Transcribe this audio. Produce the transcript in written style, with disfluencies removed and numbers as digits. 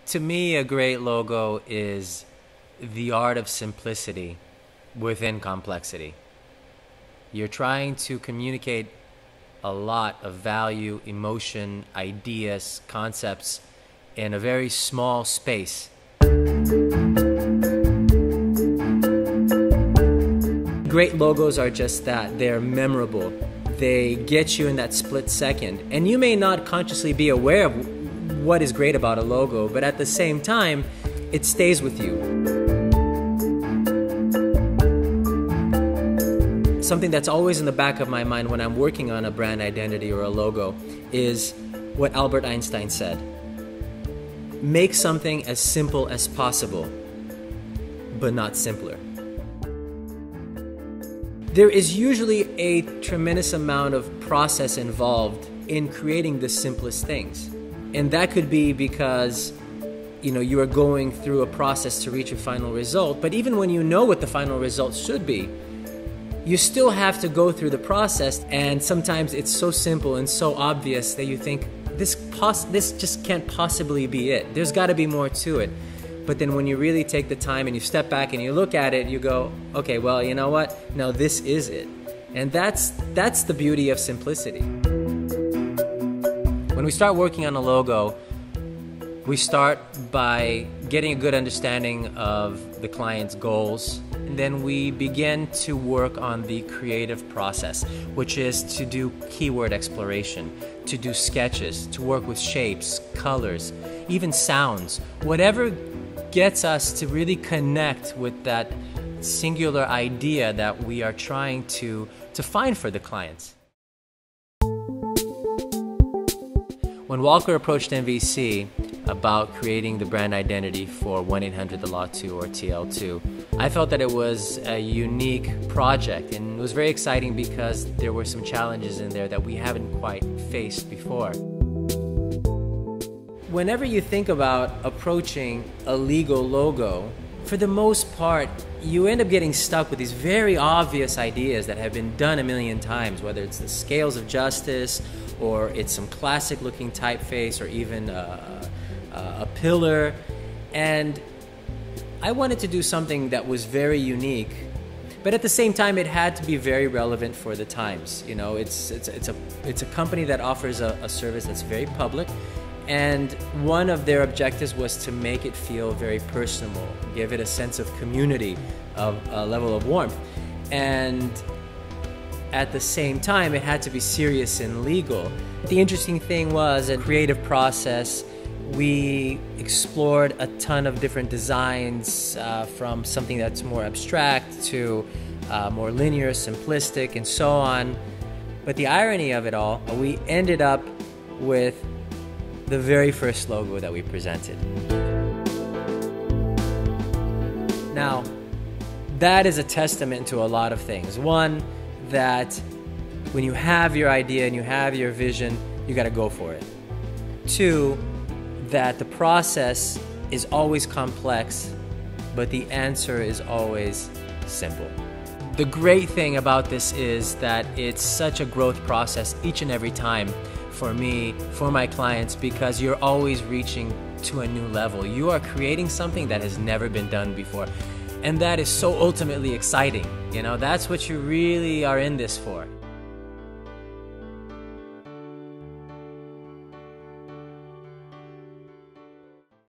To me, a great logo is the art of simplicity within complexity. You're trying to communicate a lot of value, emotion, ideas, concepts in a very small space. Great logos are just that. They're memorable. They get you in that split second. And you may not consciously be aware of what is great about a logo, but at the same time, it stays with you. Something that's always in the back of my mind when I'm working on a brand identity or a logo is what Albert Einstein said. Make something as simple as possible, but not simpler. There is usually a tremendous amount of process involved in creating the simplest things. And that could be because, you are going through a process to reach a final result. But even when you know what the final result should be, you still have to go through the process. And sometimes it's so simple and so obvious that you think, this just can't possibly be it. There's got to be more to it. But then when you really take the time and you step back and you look at it, you go, okay, well, you know what? No, this is it. And that's the beauty of simplicity. When we start working on a logo, we start by getting a good understanding of the client's goals, and then we begin to work on the creative process, which is to do keyword exploration, to do sketches, to work with shapes, colors, even sounds, whatever gets us to really connect with that singular idea that we are trying to find for the clients. When Walker approached MVC about creating the brand identity for 1-800-THE-LAW2 or TL2, I felt that it was a unique project, and it was very exciting because there were some challenges in there that we haven't quite faced before. Whenever you think about approaching a legal logo, for the most part, you end up getting stuck with these very obvious ideas that have been done a million times, whether it's the scales of justice, or it's some classic looking typeface, or even a pillar. And I wanted to do something that was very unique, but at the same time it had to be very relevant for the times. It's a company that offers a service that's very public, and one of their objectives was to make it feel very personal, give it a sense of community, of a level of warmth. And at the same time, it had to be serious and legal. The interesting thing was a creative process. We explored a ton of different designs, from something that's more abstract to more linear, simplistic, and so on. But the irony of it all, we ended up with the very first logo that we presented. Now, that is a testament to a lot of things. One, that when you have your idea and you have your vision, you got to go for it. Two, that the process is always complex, but the answer is always simple. The great thing about this is that it's such a growth process each and every time for me, for my clients, because you're always reaching to a new level. You are creating something that has never been done before. And that is so ultimately exciting. That's what you really are in this for.